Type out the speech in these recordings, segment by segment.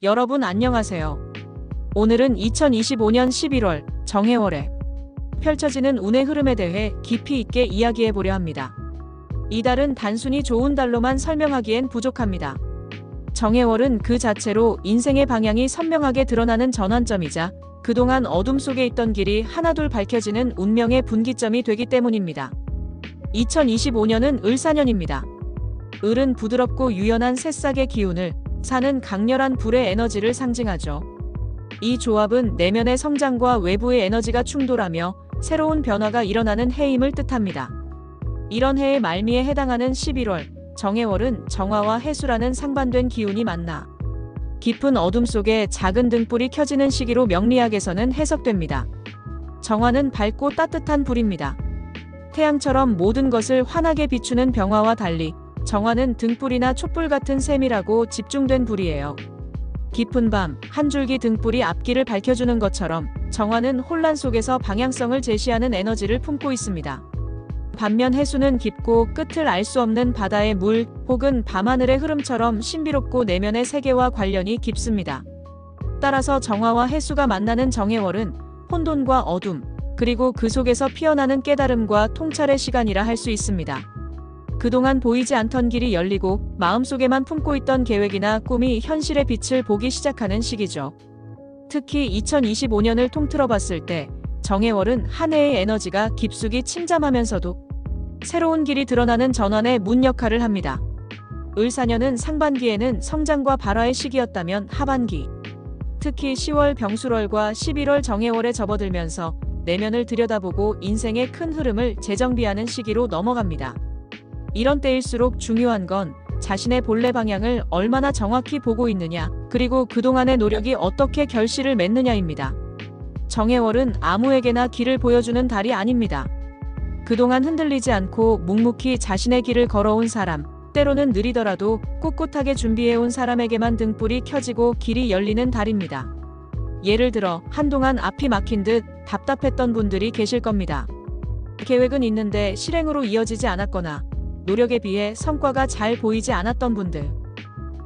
여러분 안녕하세요. 오늘은 2025년 11월 정해월에 펼쳐지는 운의 흐름에 대해 깊이 있게 이야기해 보려 합니다. 이 달은 단순히 좋은 달로만 설명하기엔 부족합니다. 정해월은 그 자체로 인생의 방향이 선명하게 드러나는 전환점이자 그동안 어둠 속에 있던 길이 하나둘 밝혀지는 운명의 분기점이 되기 때문입니다. 2025년은 을사년입니다. 을은 부드럽고 유연한 새싹의 기운을, 사는 강렬한 불의 에너지를 상징하죠. 이 조합은 내면의 성장과 외부의 에너지가 충돌하며 새로운 변화가 일어나는 해임을 뜻합니다. 이런 해의 말미에 해당하는 11월, 정해월은 정화와 해수라는 상반된 기운이 만나 깊은 어둠 속에 작은 등불이 켜지는 시기로 명리학에서는 해석됩니다. 정화는 밝고 따뜻한 불입니다. 태양처럼 모든 것을 환하게 비추는 병화와 달리 정화는 등불이나 촛불 같은 세밀하고 집중된 불이에요. 깊은 밤, 한 줄기 등불이 앞길을 밝혀주는 것처럼 정화는 혼란 속에서 방향성을 제시하는 에너지를 품고 있습니다. 반면 해수는 깊고 끝을 알 수 없는 바다의 물 혹은 밤하늘의 흐름처럼 신비롭고 내면의 세계와 관련이 깊습니다. 따라서 정화와 해수가 만나는 정해월은 혼돈과 어둠, 그리고 그 속에서 피어나는 깨달음과 통찰의 시간이라 할 수 있습니다. 그동안 보이지 않던 길이 열리고 마음속에만 품고 있던 계획이나 꿈이 현실의 빛을 보기 시작하는 시기죠. 특히 2025년을 통틀어 봤을 때 정해월은 한 해의 에너지가 깊숙이 침잠하면서도 새로운 길이 드러나는 전환의 문 역할을 합니다. 을사년은 상반기에는 성장과 발화의 시기였다면 하반기, 특히 10월 병술월과 11월 정해월에 접어들면서 내면을 들여다보고 인생의 큰 흐름을 재정비하는 시기로 넘어갑니다. 이런 때일수록 중요한 건 자신의 본래 방향을 얼마나 정확히 보고 있느냐, 그리고 그동안의 노력이 어떻게 결실을 맺느냐입니다. 정해월은 아무에게나 길을 보여주는 달이 아닙니다. 그동안 흔들리지 않고 묵묵히 자신의 길을 걸어온 사람, 때로는 느리더라도 꿋꿋하게 준비해온 사람에게만 등불이 켜지고 길이 열리는 달입니다. 예를 들어 한동안 앞이 막힌 듯 답답했던 분들이 계실 겁니다. 계획은 있는데 실행으로 이어지지 않았거나 노력에 비해 성과가 잘 보이지 않았던 분들,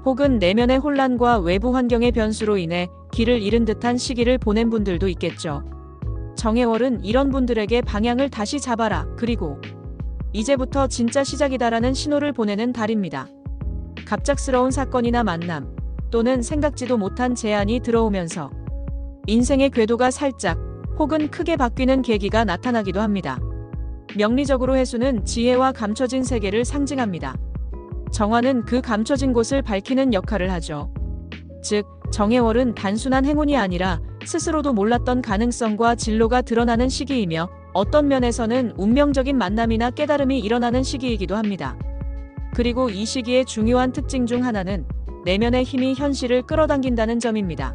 혹은 내면의 혼란과 외부 환경의 변수로 인해 길을 잃은 듯한 시기를 보낸 분들도 있겠죠. 정해월은 이런 분들에게 방향을 다시 잡아라, 그리고 이제부터 진짜 시작이다라는 신호를 보내는 달입니다. 갑작스러운 사건이나 만남, 또는 생각지도 못한 제안이 들어오면서 인생의 궤도가 살짝 혹은 크게 바뀌는 계기가 나타나기도 합니다. 명리적으로 해수는 지혜와 감춰진 세계를 상징합니다. 정화는 그 감춰진 곳을 밝히는 역할을 하죠. 즉, 정해월은 단순한 행운이 아니라 스스로도 몰랐던 가능성과 진로가 드러나는 시기이며 어떤 면에서는 운명적인 만남이나 깨달음이 일어나는 시기이기도 합니다. 그리고 이 시기의 중요한 특징 중 하나는 내면의 힘이 현실을 끌어당긴다는 점입니다.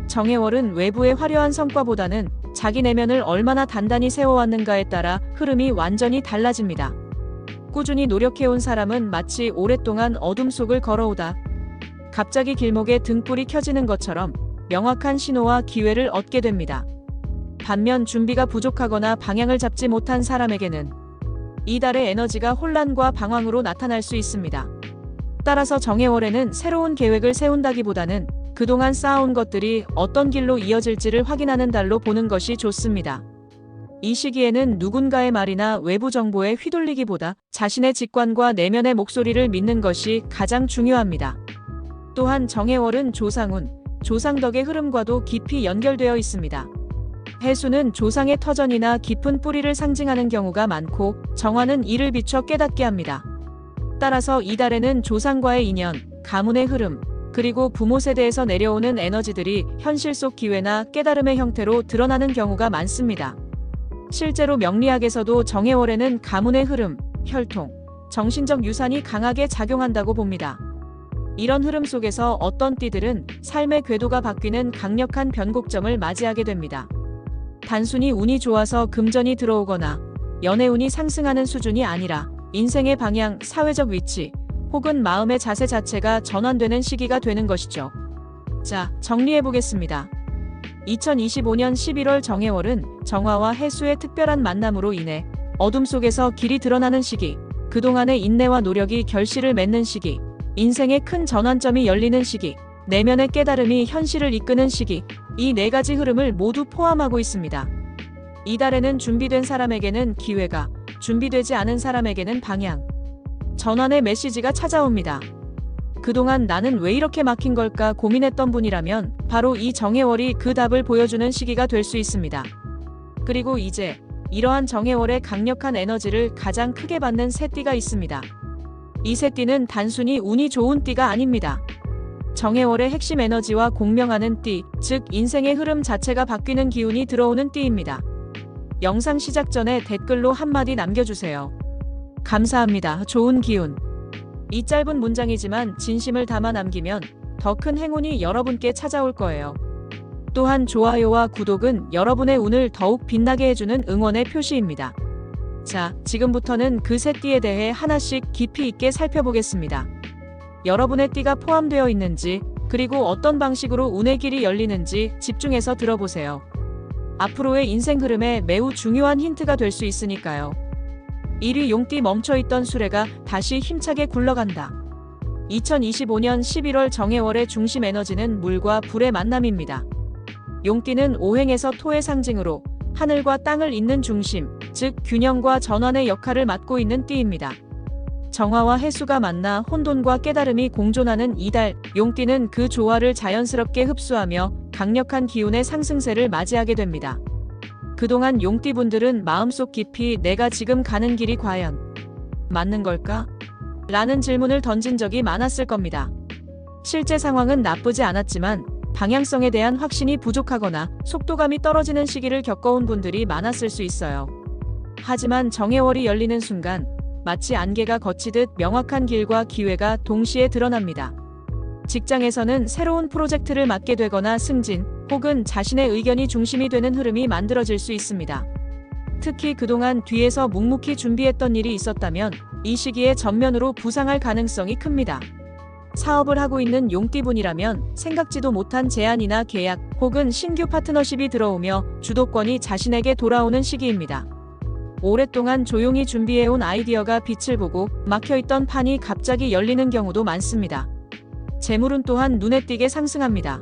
정해월은 외부의 화려한 성과보다는 자기 내면을 얼마나 단단히 세워왔는가에 따라 흐름이 완전히 달라집니다. 꾸준히 노력해온 사람은 마치 오랫동안 어둠 속을 걸어오다 갑자기 길목에 등불이 켜지는 것처럼 명확한 신호와 기회를 얻게 됩니다. 반면 준비가 부족하거나 방향을 잡지 못한 사람에게는 이 달의 에너지가 혼란과 방황으로 나타날 수 있습니다. 따라서 정해월에는 새로운 계획을 세운다기보다는 그동안 쌓아온 것들이 어떤 길로 이어질지를 확인하는 달로 보는 것이 좋습니다. 이 시기에는 누군가의 말이나 외부 정보에 휘둘리기보다 자신의 직관과 내면의 목소리를 믿는 것이 가장 중요합니다. 또한 정해월은 조상운, 조상덕의 흐름과도 깊이 연결되어 있습니다. 해수는 조상의 터전이나 깊은 뿌리를 상징하는 경우가 많고 정화는 이를 비춰 깨닫게 합니다. 따라서 이 달에는 조상과의 인연, 가문의 흐름, 그리고 부모 세대에서 내려오는 에너지들이 현실 속 기회나 깨달음의 형태로 드러나는 경우가 많습니다. 실제로 명리학에서도 정해월에는 가문의 흐름, 혈통, 정신적 유산이 강하게 작용한다고 봅니다. 이런 흐름 속에서 어떤 띠들은 삶의 궤도가 바뀌는 강력한 변곡점을 맞이하게 됩니다. 단순히 운이 좋아서 금전이 들어오거나 연애운이 상승하는 수준이 아니라 인생의 방향, 사회적 위치, 혹은 마음의 자세 자체가 전환되는 시기가 되는 것이죠. 자, 정리해보겠습니다. 2025년 11월 정해월은 정화와 해수의 특별한 만남으로 인해 어둠 속에서 길이 드러나는 시기, 그동안의 인내와 노력이 결실을 맺는 시기, 인생의 큰 전환점이 열리는 시기, 내면의 깨달음이 현실을 이끄는 시기, 이 네 가지 흐름을 모두 포함하고 있습니다. 이달에는 준비된 사람에게는 기회가, 준비되지 않은 사람에게는 방향, 전환의 메시지가 찾아옵니다. 그동안 나는 왜 이렇게 막힌 걸까 고민했던 분이라면 바로 이 정해월이 그 답을 보여주는 시기가 될 수 있습니다. 그리고 이제 이러한 정해월의 강력한 에너지를 가장 크게 받는 세 띠가 있습니다. 이 세 띠는 단순히 운이 좋은 띠가 아닙니다. 정해월의 핵심 에너지와 공명하는 띠, 즉 인생의 흐름 자체가 바뀌는 기운이 들어오는 띠입니다. 영상 시작 전에 댓글로 한마디 남겨주세요. 감사합니다. 좋은 기운. 이 짧은 문장이지만 진심을 담아 남기면 더 큰 행운이 여러분께 찾아올 거예요. 또한 좋아요와 구독은 여러분의 운을 더욱 빛나게 해주는 응원의 표시입니다. 자, 지금부터는 그 세 띠에 대해 하나씩 깊이 있게 살펴보겠습니다. 여러분의 띠가 포함되어 있는지, 그리고 어떤 방식으로 운의 길이 열리는지 집중해서 들어보세요. 앞으로의 인생 흐름에 매우 중요한 힌트가 될 수 있으니까요. 1위 용띠 멈춰있던 수레가 다시 힘차게 굴러간다. 2025년 11월 정해월의 중심 에너지는 물과 불의 만남입니다. 용띠는 오행에서 토의 상징으로 하늘과 땅을 잇는 중심, 즉 균형과 전환의 역할을 맡고 있는 띠입니다. 정화와 해수가 만나 혼돈과 깨달음이 공존하는 이달, 용띠는 그 조화를 자연스럽게 흡수하며 강력한 기운의 상승세를 맞이하게 됩니다. 그동안 용띠분들은 마음속 깊이 내가 지금 가는 길이 과연 맞는 걸까? 라는 질문을 던진 적이 많았을 겁니다. 실제 상황은 나쁘지 않았지만 방향성에 대한 확신이 부족하거나 속도감이 떨어지는 시기를 겪어온 분들이 많았을 수 있어요. 하지만 정해월이 열리는 순간 마치 안개가 걷히듯 명확한 길과 기회가 동시에 드러납니다. 직장에서는 새로운 프로젝트를 맡게 되거나 승진, 혹은 자신의 의견이 중심이 되는 흐름이 만들어질 수 있습니다. 특히 그동안 뒤에서 묵묵히 준비했던 일이 있었다면 이 시기에 전면으로 부상할 가능성이 큽니다. 사업을 하고 있는 용띠분이라면 생각지도 못한 제안이나 계약, 혹은 신규 파트너십이 들어오며 주도권이 자신에게 돌아오는 시기입니다. 오랫동안 조용히 준비해온 아이디어가 빛을 보고 막혀있던 판이 갑자기 열리는 경우도 많습니다. 재물운 또한 눈에 띄게 상승합니다.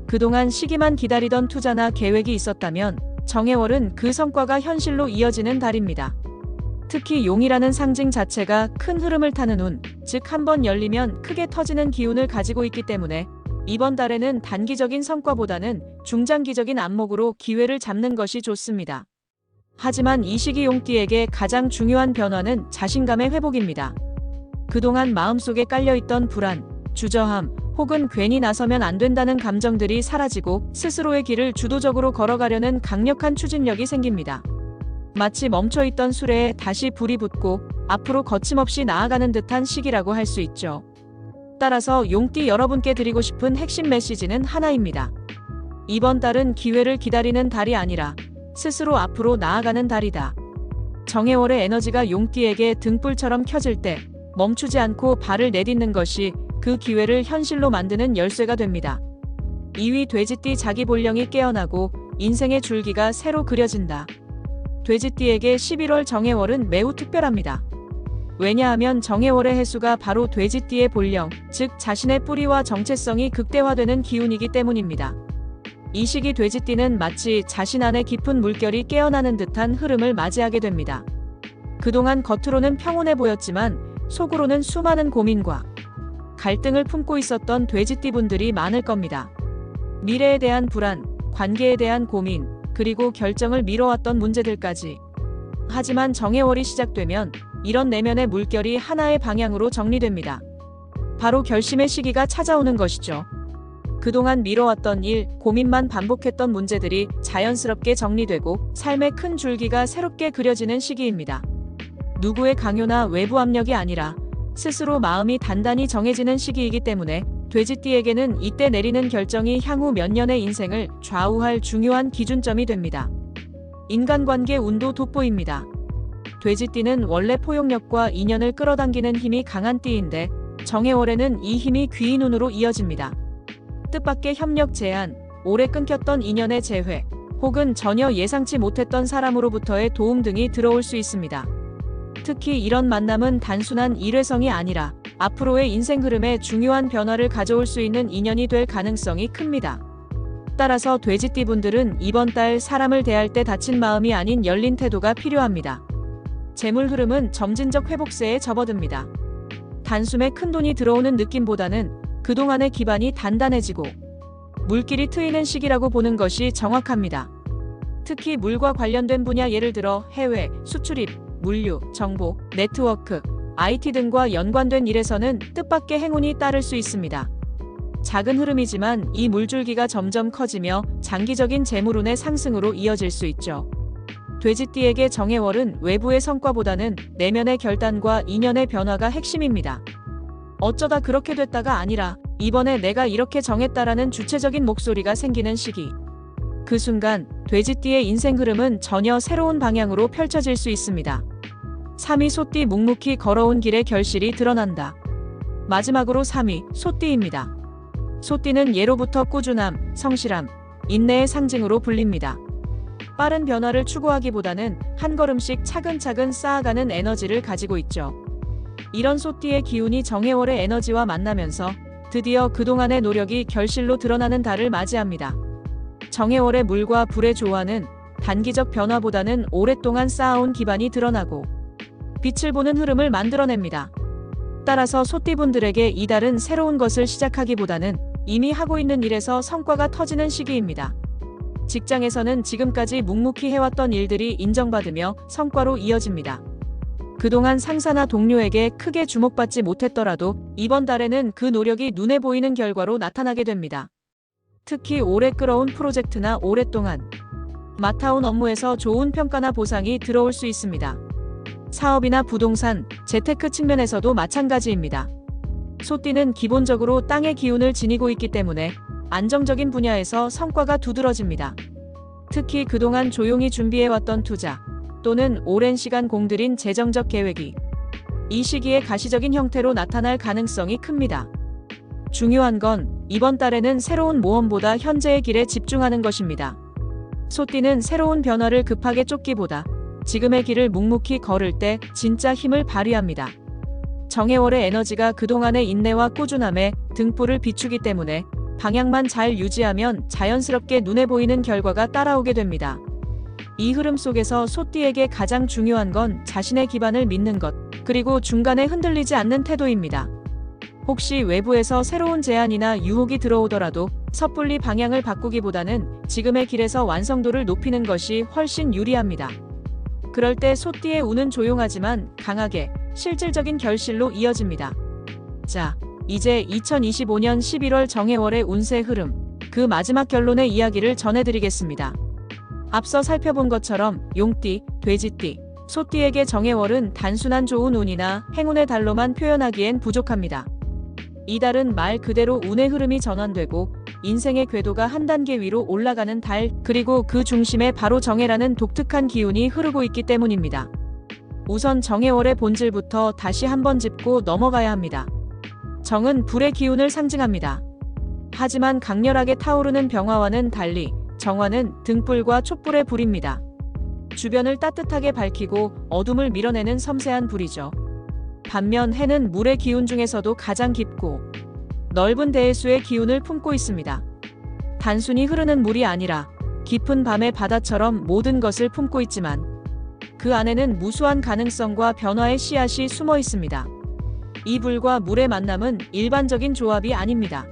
그동안 시기만 기다리던 투자나 계획이 있었다면 정해월은 그 성과가 현실로 이어지는 달입니다. 특히 용이라는 상징 자체가 큰 흐름을 타는 운, 즉 한번 열리면 크게 터지는 기운을 가지고 있기 때문에 이번 달에는 단기적인 성과보다는 중장기적인 안목으로 기회를 잡는 것이 좋습니다. 하지만 이 시기 용띠에게 가장 중요한 변화는 자신감의 회복입니다. 그동안 마음속에 깔려있던 불안, 주저함, 혹은 괜히 나서면 안 된다는 감정들이 사라지고 스스로의 길을 주도적으로 걸어가려는 강력한 추진력이 생깁니다. 마치 멈춰있던 수레에 다시 불이 붙고 앞으로 거침없이 나아가는 듯한 시기라고 할 수 있죠. 따라서 용띠 여러분께 드리고 싶은 핵심 메시지는 하나입니다. 이번 달은 기회를 기다리는 달이 아니라 스스로 앞으로 나아가는 달이다. 정해월의 에너지가 용띠에게 등불처럼 켜질 때 멈추지 않고 발을 내딛는 것이 그 기회를 현실로 만드는 열쇠가 됩니다. 2위 돼지띠 자기본령이 깨어나고 인생의 줄기가 새로 그려진다. 돼지띠에게 11월 정해월은 매우 특별합니다. 왜냐하면 정해월의 해수가 바로 돼지띠의 본령, 즉 자신의 뿌리와 정체성이 극대화되는 기운이기 때문입니다. 이 시기 돼지띠는 마치 자신 안에 깊은 물결이 깨어나는 듯한 흐름을 맞이하게 됩니다. 그동안 겉으로는 평온해 보였지만 속으로는 수많은 고민과 갈등을 품고 있었던 돼지띠분들이 많을 겁니다. 미래에 대한 불안, 관계에 대한 고민, 그리고 결정을 미뤄왔던 문제들까지. 하지만 정해월이 시작되면 이런 내면의 물결이 하나의 방향으로 정리됩니다. 바로 결심의 시기가 찾아오는 것이죠. 그동안 미뤄왔던 일, 고민만 반복했던 문제들이 자연스럽게 정리되고 삶의 큰 줄기가 새롭게 그려지는 시기입니다. 누구의 강요나 외부 압력이 아니라 스스로 마음이 단단히 정해지는 시기이기 때문에 돼지띠에게는 이때 내리는 결정이 향후 몇 년의 인생을 좌우할 중요한 기준점이 됩니다. 인간관계 운도 돋보입니다. 돼지띠는 원래 포용력과 인연을 끌어당기는 힘이 강한 띠인데 정해월에는 이 힘이 귀인 운으로 이어집니다. 뜻밖의 협력 제안, 오래 끊겼던 인연의 재회, 혹은 전혀 예상치 못했던 사람으로부터의 도움 등이 들어올 수 있습니다. 특히 이런 만남은 단순한 일회성이 아니라 앞으로의 인생 흐름에 중요한 변화를 가져올 수 있는 인연이 될 가능성이 큽니다. 따라서 돼지띠분들은 이번 달 사람을 대할 때 닫힌 마음이 아닌 열린 태도가 필요합니다. 재물 흐름은 점진적 회복세에 접어듭니다. 단숨에 큰돈이 들어오는 느낌보다는 그동안의 기반이 단단해지고 물길이 트이는 시기라고 보는 것이 정확합니다. 특히 물과 관련된 분야, 예를 들어 해외, 수출입, 물류, 정보, 네트워크, IT 등과 연관된 일에서는 뜻밖의 행운이 따를 수 있습니다. 작은 흐름이지만 이 물줄기가 점점 커지며 장기적인 재물운의 상승으로 이어질 수 있죠. 돼지띠에게 정해월은 외부의 성과보다는 내면의 결단과 인연의 변화가 핵심입니다. 어쩌다 그렇게 됐다가 아니라 이번에 내가 이렇게 정했다라는 주체적인 목소리가 생기는 시기. 그 순간 돼지띠의 인생 흐름은 전혀 새로운 방향으로 펼쳐질 수 있습니다. 3위 소띠, 묵묵히 걸어온 길의 결실이 드러난다. 마지막으로 3위 소띠입니다. 소띠는 예로부터 꾸준함, 성실함, 인내의 상징으로 불립니다. 빠른 변화를 추구하기보다는 한 걸음씩 차근차근 쌓아가는 에너지를 가지고 있죠. 이런 소띠의 기운이 정해월의 에너지와 만나면서 드디어 그동안의 노력이 결실로 드러나는 달을 맞이합니다. 정해월의 물과 불의 조화는 단기적 변화보다는 오랫동안 쌓아온 기반이 드러나고 빛을 보는 흐름을 만들어냅니다. 따라서 소띠분들에게 이 달은 새로운 것을 시작하기보다는 이미 하고 있는 일에서 성과가 터지는 시기입니다. 직장에서는 지금까지 묵묵히 해왔던 일들이 인정받으며 성과로 이어집니다. 그동안 상사나 동료에게 크게 주목받지 못했더라도 이번 달에는 그 노력이 눈에 보이는 결과로 나타나게 됩니다. 특히 오래 끌어온 프로젝트나 오랫동안 맡아온 업무에서 좋은 평가나 보상이 들어올 수 있습니다. 사업이나 부동산, 재테크 측면에서도 마찬가지입니다. 소띠는 기본적으로 땅의 기운을 지니고 있기 때문에 안정적인 분야에서 성과가 두드러집니다. 특히 그동안 조용히 준비해왔던 투자 또는 오랜 시간 공들인 재정적 계획이 이 시기에 가시적인 형태로 나타날 가능성이 큽니다. 중요한 건 이번 달에는 새로운 모험보다 현재의 길에 집중하는 것입니다. 소띠는 새로운 변화를 급하게 쫓기보다 지금의 길을 묵묵히 걸을 때 진짜 힘을 발휘합니다. 정해월의 에너지가 그동안의 인내와 꾸준함에 등불을 비추기 때문에 방향만 잘 유지하면 자연스럽게 눈에 보이는 결과가 따라오게 됩니다. 이 흐름 속에서 소띠에게 가장 중요한 건 자신의 기반을 믿는 것, 그리고 중간에 흔들리지 않는 태도입니다. 혹시 외부에서 새로운 제안이나 유혹이 들어오더라도 섣불리 방향을 바꾸기보다는 지금의 길에서 완성도를 높이는 것이 훨씬 유리합니다. 그럴 때 소띠의 운은 조용하지만 강하게 실질적인 결실로 이어집니다. 자, 이제 2025년 11월 정해월의 운세 흐름, 그 마지막 결론의 이야기를 전해드리겠습니다. 앞서 살펴본 것처럼 용띠, 돼지띠, 소띠에게 정해월은 단순한 좋은 운이나 행운의 달로만 표현하기엔 부족합니다. 이 달은 말 그대로 운의 흐름이 전환되고 인생의 궤도가 한 단계 위로 올라가는 달, 그리고 그 중심에 바로 정해라는 독특한 기운이 흐르고 있기 때문입니다. 우선 정해월의 본질부터 다시 한번 짚고 넘어가야 합니다. 정은 불의 기운을 상징합니다. 하지만 강렬하게 타오르는 병화와는 달리 정화는 등불과 촛불의 불입니다. 주변을 따뜻하게 밝히고 어둠을 밀어내는 섬세한 불이죠. 반면 해는 물의 기운 중에서도 가장 깊고 넓은 대해수의 기운을 품고 있습니다. 단순히 흐르는 물이 아니라 깊은 밤의 바다처럼 모든 것을 품고 있지만 그 안에는 무수한 가능성과 변화의 씨앗이 숨어 있습니다. 이 불과 물의 만남은 일반적인 조합이 아닙니다.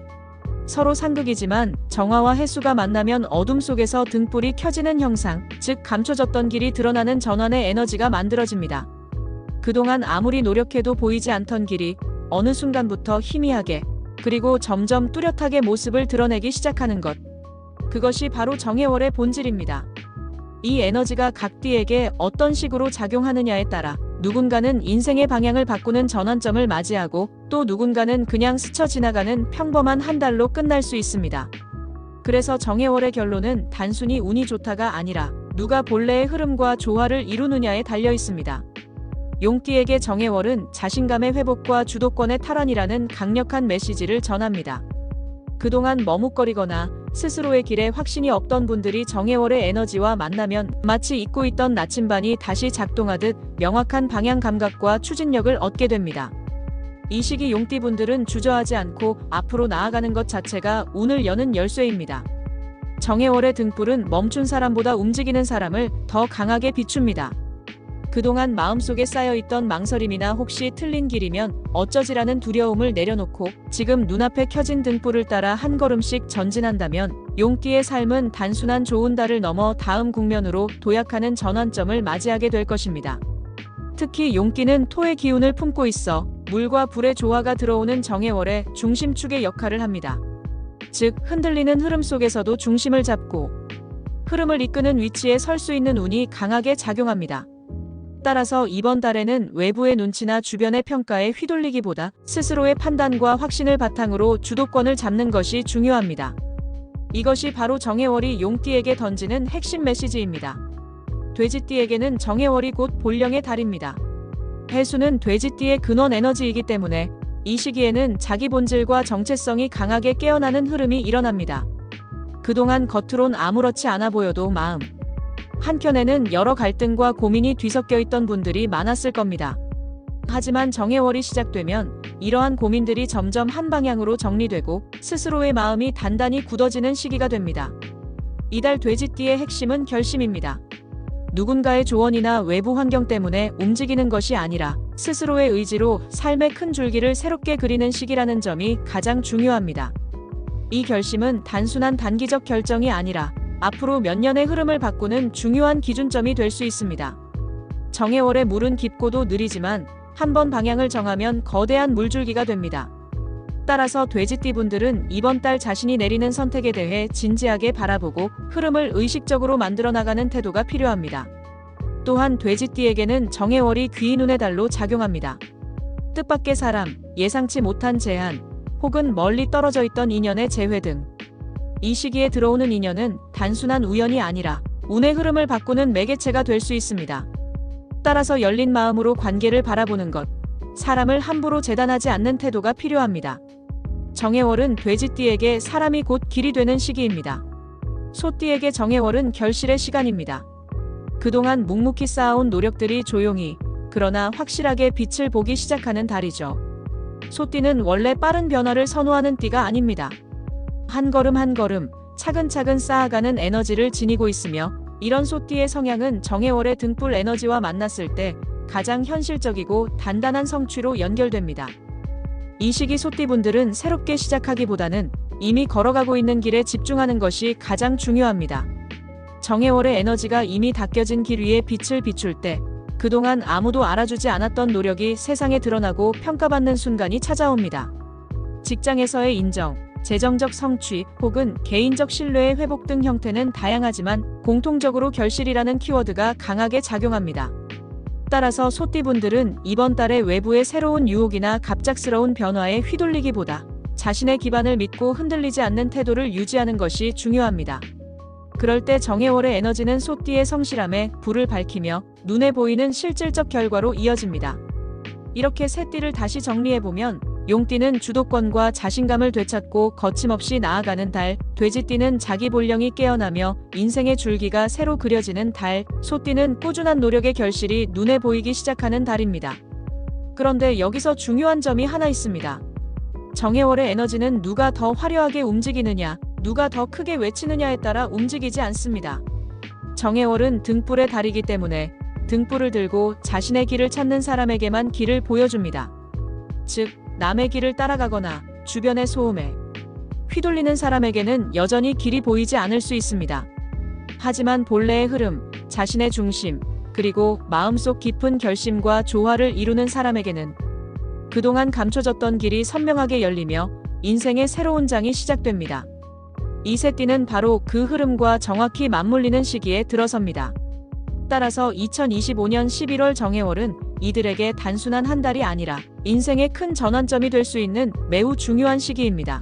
서로 상극이지만 정화와 해수가 만나면 어둠 속에서 등불이 켜지는 형상, 즉 감춰졌던 길이 드러나는 전환의 에너지가 만들어집니다. 그동안 아무리 노력해도 보이지 않던 길이 어느 순간부터 희미하게 그리고 점점 뚜렷하게 모습을 드러내기 시작하는 것. 그것이 바로 정해월의 본질입니다. 이 에너지가 각 띠에게 어떤 식으로 작용하느냐에 따라 누군가는 인생의 방향을 바꾸는 전환점을 맞이하고 또 누군가는 그냥 스쳐 지나가는 평범한 한 달로 끝날 수 있습니다. 그래서 정해월의 결론은 단순히 운이 좋다가 아니라 누가 본래의 흐름과 조화를 이루느냐에 달려 있습니다. 용띠에게 정해월은 자신감의 회복과 주도권의 탈환이라는 강력한 메시지를 전합니다. 그동안 머뭇거리거나 스스로의 길에 확신이 없던 분들이 정해월의 에너지와 만나면 마치 잊고 있던 나침반이 다시 작동하듯 명확한 방향 감각과 추진력을 얻게 됩니다. 이 시기 용띠분들은 주저하지 않고 앞으로 나아가는 것 자체가 운을 여는 열쇠입니다. 정해월의 등불은 멈춘 사람보다 움직이는 사람을 더 강하게 비춥니다. 그동안 마음속에 쌓여있던 망설임이나 혹시 틀린 길이면 어쩌지라는 두려움을 내려놓고 지금 눈앞에 켜진 등불을 따라 한 걸음씩 전진한다면 용띠의 삶은 단순한 좋은 달을 넘어 다음 국면으로 도약하는 전환점을 맞이하게 될 것입니다. 특히 용띠는 토의 기운을 품고 있어 물과 불의 조화가 들어오는 정해월의 중심축의 역할을 합니다. 즉, 흔들리는 흐름 속에서도 중심을 잡고 흐름을 이끄는 위치에 설 수 있는 운이 강하게 작용합니다. 따라서 이번 달에는 외부의 눈치나 주변의 평가에 휘둘리기보다 스스로의 판단과 확신을 바탕으로 주도권을 잡는 것이 중요합니다. 이것이 바로 정해월이 용띠에게 던지는 핵심 메시지입니다. 돼지띠에게는 정해월이 곧 본령의 달입니다. 해수는 돼지띠의 근원 에너지이기 때문에 이 시기에는 자기 본질과 정체성이 강하게 깨어나는 흐름이 일어납니다. 그동안 겉으론 아무렇지 않아 보여도 마음 한켠에는 여러 갈등과 고민이 뒤섞여 있던 분들이 많았을 겁니다. 하지만 정해월이 시작되면 이러한 고민들이 점점 한 방향으로 정리되고 스스로의 마음이 단단히 굳어지는 시기가 됩니다. 이달 돼지띠의 핵심은 결심입니다. 누군가의 조언이나 외부 환경 때문에 움직이는 것이 아니라 스스로의 의지로 삶의 큰 줄기를 새롭게 그리는 시기라는 점이 가장 중요합니다. 이 결심은 단순한 단기적 결정이 아니라 앞으로 몇 년의 흐름을 바꾸는 중요한 기준점이 될 수 있습니다. 정해월의 물은 깊고도 느리지만 한번 방향을 정하면 거대한 물줄기가 됩니다. 따라서 돼지띠분들은 이번 달 자신이 내리는 선택에 대해 진지하게 바라보고 흐름을 의식적으로 만들어 나가는 태도가 필요합니다. 또한 돼지띠에게는 정해월이 귀인운의 달로 작용합니다. 뜻밖의 사람, 예상치 못한 제안, 혹은 멀리 떨어져 있던 인연의 재회 등 이 시기에 들어오는 인연은 단순한 우연이 아니라 운의 흐름을 바꾸는 매개체가 될 수 있습니다. 따라서 열린 마음으로 관계를 바라보는 것, 사람을 함부로 재단하지 않는 태도가 필요합니다. 정해월은 돼지띠에게 사람이 곧 길이 되는 시기입니다. 소띠에게 정해월은 결실의 시간입니다. 그동안 묵묵히 쌓아온 노력들이 조용히, 그러나 확실하게 빛을 보기 시작하는 달이죠. 소띠는 원래 빠른 변화를 선호하는 띠가 아닙니다. 한 걸음 한 걸음 차근차근 쌓아가는 에너지를 지니고 있으며 이런 소띠의 성향은 정해월의 등불 에너지와 만났을 때 가장 현실적이고 단단한 성취로 연결됩니다. 이 시기 소띠분들은 새롭게 시작하기보다는 이미 걸어가고 있는 길에 집중하는 것이 가장 중요합니다. 정해월의 에너지가 이미 닦여진 길 위에 빛을 비출 때 그동안 아무도 알아주지 않았던 노력이 세상에 드러나고 평가받는 순간이 찾아옵니다. 직장에서의 인정, 재정적 성취 혹은 개인적 신뢰의 회복 등 형태는 다양하지만 공통적으로 결실이라는 키워드가 강하게 작용합니다. 따라서 소띠분들은 이번 달에 외부의 새로운 유혹이나 갑작스러운 변화에 휘둘리기보다 자신의 기반을 믿고 흔들리지 않는 태도를 유지하는 것이 중요합니다. 그럴 때 정해월의 에너지는 소띠의 성실함에 불을 밝히며 눈에 보이는 실질적 결과로 이어집니다. 이렇게 세 띠를 다시 정리해보면 용띠는 주도권과 자신감을 되찾고 거침없이 나아가는 달, 돼지띠는 자기 본령이 깨어나며 인생의 줄기가 새로 그려지는 달, 소띠는 꾸준한 노력의 결실이 눈에 보이기 시작하는 달입니다. 그런데 여기서 중요한 점이 하나 있습니다. 정해월의 에너지는 누가 더 화려하게 움직이느냐, 누가 더 크게 외치느냐에 따라 움직이지 않습니다. 정해월은 등불의 달이기 때문에 등불을 들고 자신의 길을 찾는 사람에게만 길을 보여줍니다. 즉, 남의 길을 따라가거나 주변의 소음에 휘둘리는 사람에게는 여전히 길이 보이지 않을 수 있습니다. 하지만 본래의 흐름, 자신의 중심, 그리고 마음속 깊은 결심과 조화를 이루는 사람에게는 그동안 감춰졌던 길이 선명하게 열리며 인생의 새로운 장이 시작됩니다. 이 세 띠는 바로 그 흐름과 정확히 맞물리는 시기에 들어섭니다. 따라서 2025년 11월 정해월은 이들에게 단순한 한 달이 아니라 인생의 큰 전환점이 될 수 있는 매우 중요한 시기입니다.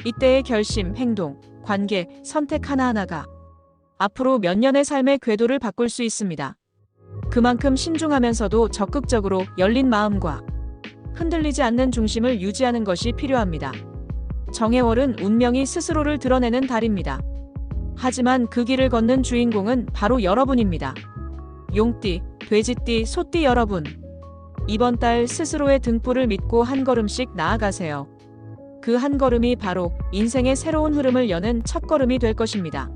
이때의 결심, 행동, 관계, 선택 하나하나가 앞으로 몇 년의 삶의 궤도를 바꿀 수 있습니다. 그만큼 신중하면서도 적극적으로 열린 마음과 흔들리지 않는 중심을 유지하는 것이 필요합니다. 정해월은 운명이 스스로를 드러내는 달입니다. 하지만 그 길을 걷는 주인공은 바로 여러분입니다. 용띠, 돼지띠, 소띠 여러분. 이번 달 스스로의 등불을 믿고 한 걸음씩 나아가세요. 그 한 걸음이 바로 인생의 새로운 흐름을 여는 첫걸음이 될 것입니다.